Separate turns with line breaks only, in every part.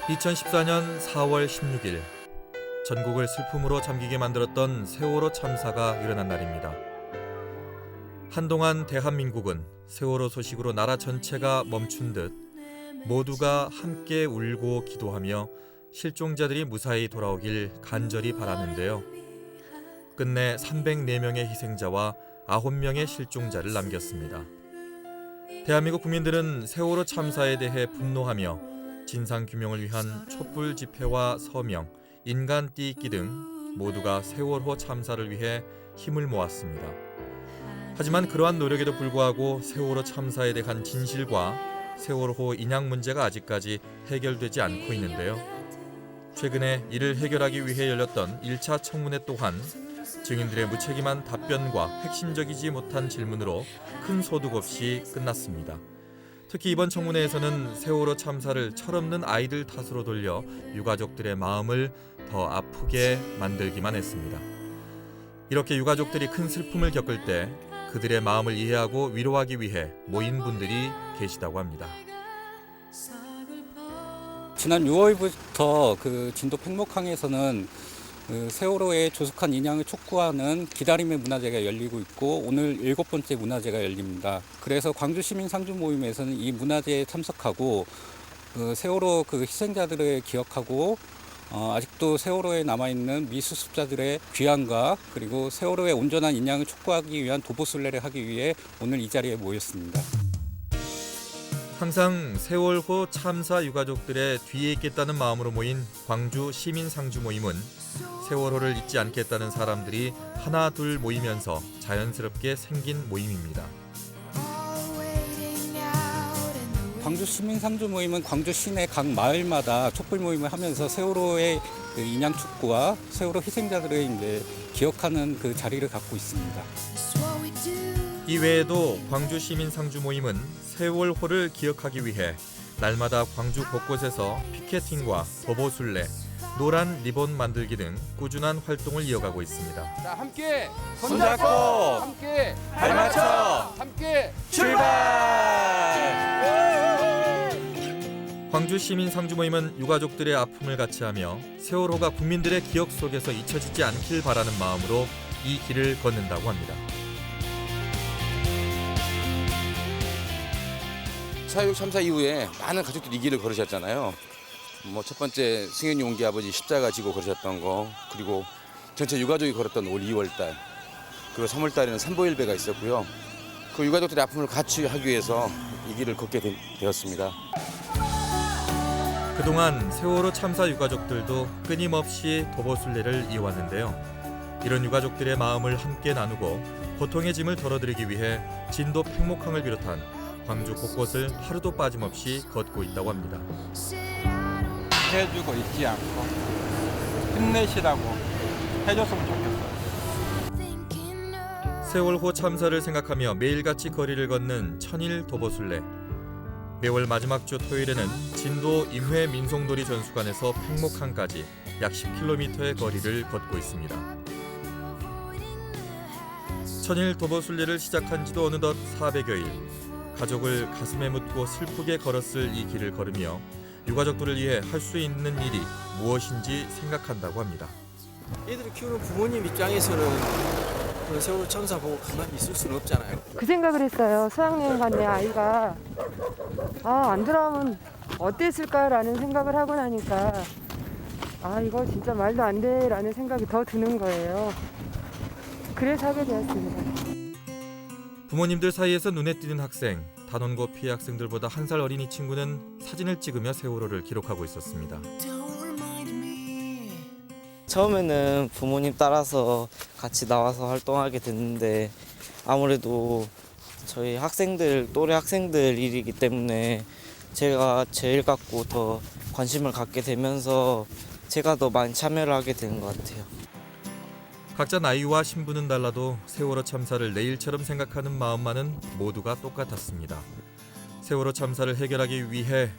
2014년 4월 16일 전국을 슬픔으로 잠기게 만들었던 세월호 참사가 일어난 날입니다. 한동안 대한민국은 세월호 소식으로 나라 전체가 멈춘 듯 모두가 함께 울고 기도하며 실종자들이 무사히 돌아오길 간절히 바랐는데요. 끝내 304명의 희생자와 9명의 실종자를 남겼습니다. 대한민국 국민들은 세월호 참사에 대해 분노하며 진상규명을 위한 촛불 집회와 서명, 인간 띄익기 등 모두가 세월호 참사를 위해 힘을 모았습니다. 하지만 그러한 노력에도 불구하고 세월호 참사에 대한 진실과 세월호 인양 문제가 아직까지 해결되지 않고 있는데요. 최근에 이를 해결하기 위해 열렸던 1차 청문회 또한 증인들의 무책임한 답변과 핵심적이지 못한 질문으로 큰 소득 없이 끝났습니다. 특히 이번 청문회에서는 세월호 참사를 철없는 아이들 탓으로 돌려 유가족들의 마음을 더 아프게 만들기만 했습니다. 이렇게 유가족들이 큰 슬픔을 겪을 때 그들의 마음을 이해하고 위로하기 위해 모인 분들이 계시다고 합니다.
지난 6월부터 진도 팽목항에서는 세월호의 조속한 인양을 촉구하는 기다림의 문화제가 열리고 있고 오늘 7번째 문화제가 열립니다. 그래서 광주 시민 상주 모임에서는 이 문화제에 참석하고 세월호 희생자들을 기억하고 아직도 세월호에 남아있는 미수습자들의 귀환과 그리고 세월호의 온전한 인양을 촉구하기 위한 도보순례를 하기 위해 오늘 이 자리에 모였습니다.
항상 세월호 참사 유가족들의 뒤에 있겠다는 마음으로 모인 광주 시민 상주 모임은 세월호를 잊지 않겠다는 사람들이 하나 둘 모이면서 자연스럽게 생긴 모임입니다.
광주 시민 상주 모임은 광주 시내 각 마을마다 촛불 모임을 하면서 세월호의 인양 촉구와 세월호 희생자들을 기억하는 자리를 갖고 있습니다.
이 외에도 광주 시민 상주 모임은 세월호를 기억하기 위해 날마다 광주 곳곳에서 피켓팅과 도보순례, 노란 리본 만들기 등 꾸준한 활동을 이어가고 있습니다.
자, 함께
손잡고
함께
발맞춰
함께
출발!
광주 시민 상주 모임은 유가족들의 아픔을 같이하며 세월호가 국민들의 기억 속에서 잊혀지지 않길 바라는 마음으로 이 길을 걷는다고 합니다.
4.16 참사 이후에 많은 가족들이 이 길을 걸으셨잖아요. 첫 번째 승현이 용기 아버지 십자가 지고 걸으셨던 거, 그리고 전체 유가족이 걸었던 올 2월달, 그리고 3월달에는 산보일배가 있었고요. 그 유가족들의 아픔을 같이 하기 위해서 이 길을 걷게 되었습니다.
그동안 세월호 참사 유가족들도 끊임없이 도보순례를 이어왔는데요. 이런 유가족들의 마음을 함께 나누고 고통의 짐을 덜어드리기 위해 진도 팽목항을 비롯한 광주 곳곳을 하루도 빠짐없이 걷고 있다고 합니다.
해주고 있지 않고 힘내시라고 해줬으면 좋겠어요.
세월호 참사를 생각하며 매일같이 거리를 걷는 천일 도보순례. 매월 마지막 주 토요일에는 진도 임회 민속놀이 전수관에서 팽목항까지 약 10km의 거리를 걷고 있습니다. 천일 도보순례를 시작한 지도 어느덧 400여일. 가족을 가슴에 묻고 슬프게 걸었을 이 길을 걸으며 유가족들을 위해 할 수 있는 일이 무엇인지 생각한다고 합니다.
애들을 키우는 부모님 입장에서는 그 세월호 참사 보고 가만히 있을 수는 없잖아요.
그 생각을 했어요. 수학여행 간 내 아이가 안 돌아오면 어땠을까라는 생각을 하고 나니까 이거 진짜 말도 안 돼라는 생각이 더 드는 거예요. 그래서 하게 되었습니다.
부모님들 사이에서 눈에 띄는 학생, 단원고 피해 학생들보다 1살 어린 이 친구는 사진을 찍으며 세월호를 기록하고 있었습니다.
처음에는 부모님 따라서 같이 나와서 활동하게 됐는데 아무래도 저희 학생들, 또래 학생들 일이기 때문에 제가 제일 갖고 더 관심을 갖게 되면서 제가 더 많이 참여를 하게 되는 것 같아요.
각자 나이와 신분은 달라도 세월호 참사를 내일처럼 생각하는 마음만은 모두가 똑같았습니다. 세월호 참사를 해결하기 위해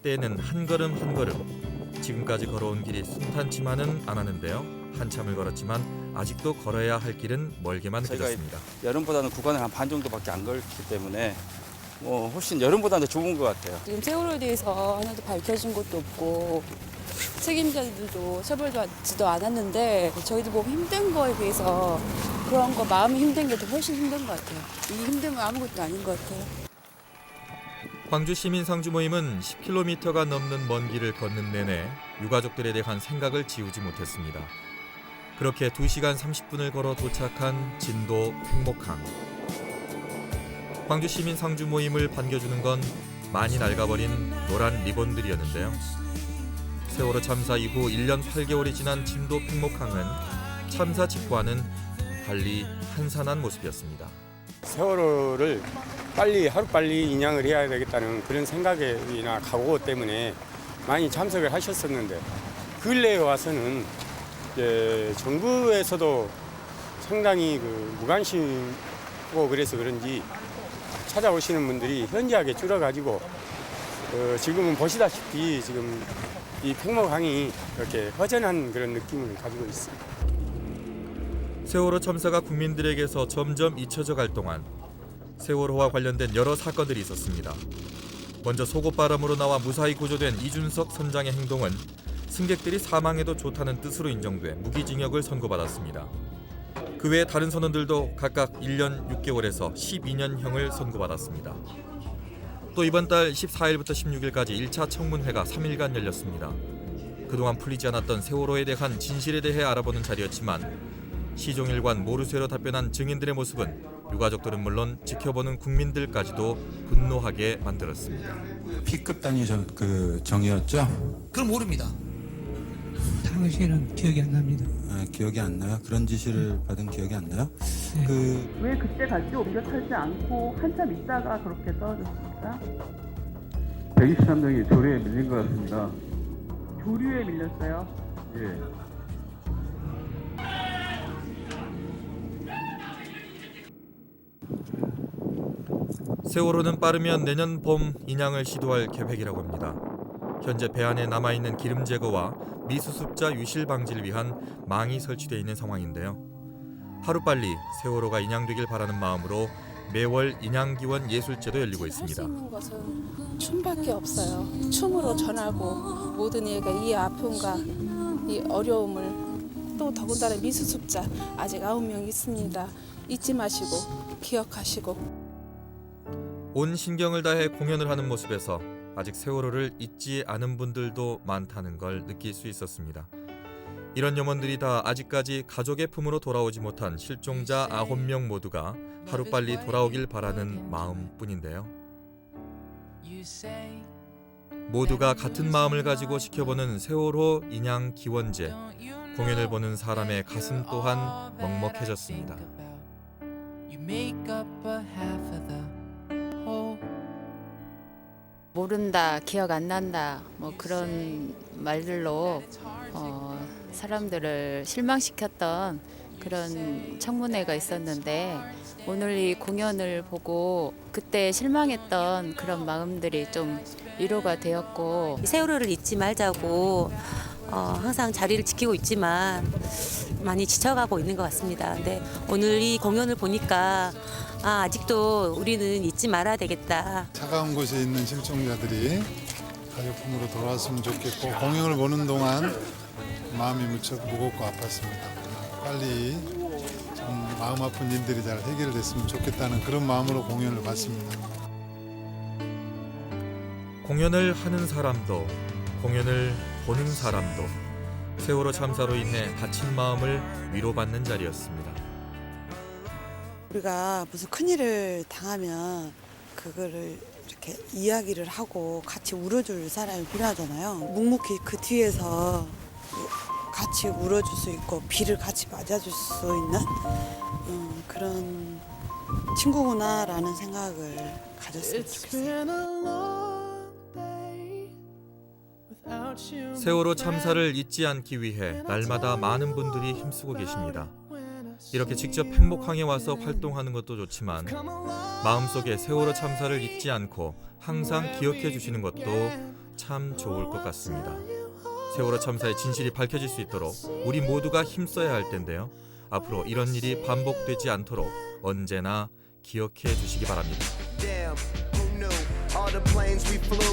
때는 한 걸음 한 걸음. 지금까지 걸어온 길이 순탄치만은 않았는데요. 한참을 걸었지만 아직도 걸어야 할 길은 멀게만 그렸습니다.
여름보다는 구간을 한 반 정도밖에 안 걸기 때문에
훨씬 여름보다는 더 좋은 것 같아요.
지금 세월호에 대해서 하나도 밝혀진 것도 없고 책임자들도 처벌받지도 않았는데 저희도 보면 힘든 거에 비해서 그런 거 마음이 힘든 게 더 훨씬 힘든 것 같아요. 이 힘듦은 아무것도 아닌 것 같아요.
광주 시민 상주 모임은 10km가 넘는 먼 길을 걷는 내내 유가족들에 대한 생각을 지우지 못했습니다. 그렇게 2시간 30분을 걸어 도착한 진도 팽목항. 광주 시민 상주 모임을 반겨주는 건 많이 낡아버린 노란 리본들이었는데요. 세월호 참사 이후 1년 8개월이 지난 진도 팽목항은 참사 직후와는 달리 한산한 모습이었습니다.
세월호를 하루빨리 인양을 해야 되겠다는 그런 생각이나 각오 때문에 많이 참석을 하셨었는데 근래에 와서는 정부에서도 상당히 무관심고 그래서 그런지 찾아오시는 분들이 현저하게 줄어가지고 지금은 보시다시피 지금 이 팽목항이 이렇게 허전한 그런 느낌을 가지고 있습니다.
세월호 참사가 국민들에게서 점점 잊혀져 갈 동안 세월호와 관련된 여러 사건들이 있었습니다. 먼저 속옷바람으로 나와 무사히 구조된 이준석 선장의 행동은 승객들이 사망해도 좋다는 뜻으로 인정돼 무기징역을 선고받았습니다. 그 외 다른 선원들도 각각 1년 6개월에서 12년형을 선고받았습니다. 또 이번 달 14일부터 16일까지 1차 청문회가 3일간 열렸습니다. 그동안 풀리지 않았던 세월호에 대한 진실에 대해 알아보는 자리였지만 시종일관 모르쇠로 답변한 증인들의 모습은 유가족들은 물론 지켜보는 국민들까지도 분노하게 만들었습니다.
P급 단위 정이었죠?
그건 모릅니다.
당시에는 기억이 안 납니다.
기억이 안 나요? 그런 지시를 받은 기억이 안 나요?
네.
왜 그때 같이 옮겨 타지 않고 한참 있다가 그렇게 떨어졌습니까?
123명이 조류에 밀린 것 같습니다.
조류에 밀렸어요?
예.
세월호는 빠르면 내년 봄 인양을 시도할 계획이라고 합니다. 현재 배 안에 남아있는 기름 제거와 미수습자 유실 방지를 위한 망이 설치되어 있는 상황인데요. 하루빨리 세월호가 인양되길 바라는 마음으로 매월 인양기원 예술제도 열리고 있습니다.
할 수 있는 것은 춤밖에 없어요. 춤으로 전하고 모든 이가 이 아픔과 이 어려움을 또 더군다나 미수습자 아직 9명 있습니다. 잊지 마시고 기억하시고
온 신경을 다해 공연을 하는 모습에서 아직 세월호를 잊지 않은 분들도 많다는 걸 느낄 수 있었습니다. 이런 염원들이 다 아직까지 가족의 품으로 돌아오지 못한 실종자 9명 모두가 하루빨리 돌아오길 바라는 마음뿐인데요. 모두가 같은 마음을 가지고 지켜보는 세월호 인양 기원제. 공연을 보는 사람의 가슴 또한 먹먹해졌습니다.
모른다, 기억 안 난다, 뭐 그런 말들로 사람들을 실망시켰던 그런 청문회가 있었는데 오늘 이 공연을 보고 그때 실망했던 그런 마음들이 좀 위로가 되었고
세월호를 잊지 말자고 항상 자리를 지키고 있지만 많이 지쳐가고 있는 것 같습니다. 근데 오늘 이 공연을 보니까 아직도 우리는 잊지 말아야 되겠다.
차가운 곳에 있는 실종자들이 가족 품으로 돌아왔으면 좋겠고 공연을 보는 동안 마음이 무척 무겁고 아팠습니다. 빨리 좀 마음 아픈 일들이 잘 해결됐으면 좋겠다는 그런 마음으로 공연을 봤습니다.
공연을 하는 사람도 공연을 보는 사람도 세월호 참사로 인해 다친 마음을 위로받는 자리였습니다.
우리가 무슨 큰일을 당하면 그거를 이렇게 이야기를 하고 같이 울어줄 사람이 필요하잖아요. 묵묵히 그 뒤에서 같이 울어줄 수 있고 비를 같이 맞아줄 수 있는 그런 친구구나라는 생각을 가졌으면 좋겠어요.
세월호 참사를 잊지 않기 위해 날마다 많은 분들이 힘쓰고 계십니다. 이렇게 직접 팽목항에 와서 활동하는 것도 좋지만 마음속에 세월호 참사를 잊지 않고 항상 기억해 주시는 것도 참 좋을 것 같습니다. 세월호 참사의 진실이 밝혀질 수 있도록 우리 모두가 힘써야 할 텐데요. 앞으로 이런 일이 반복되지 않도록 언제나 기억해 주시기 바랍니다.
we flew.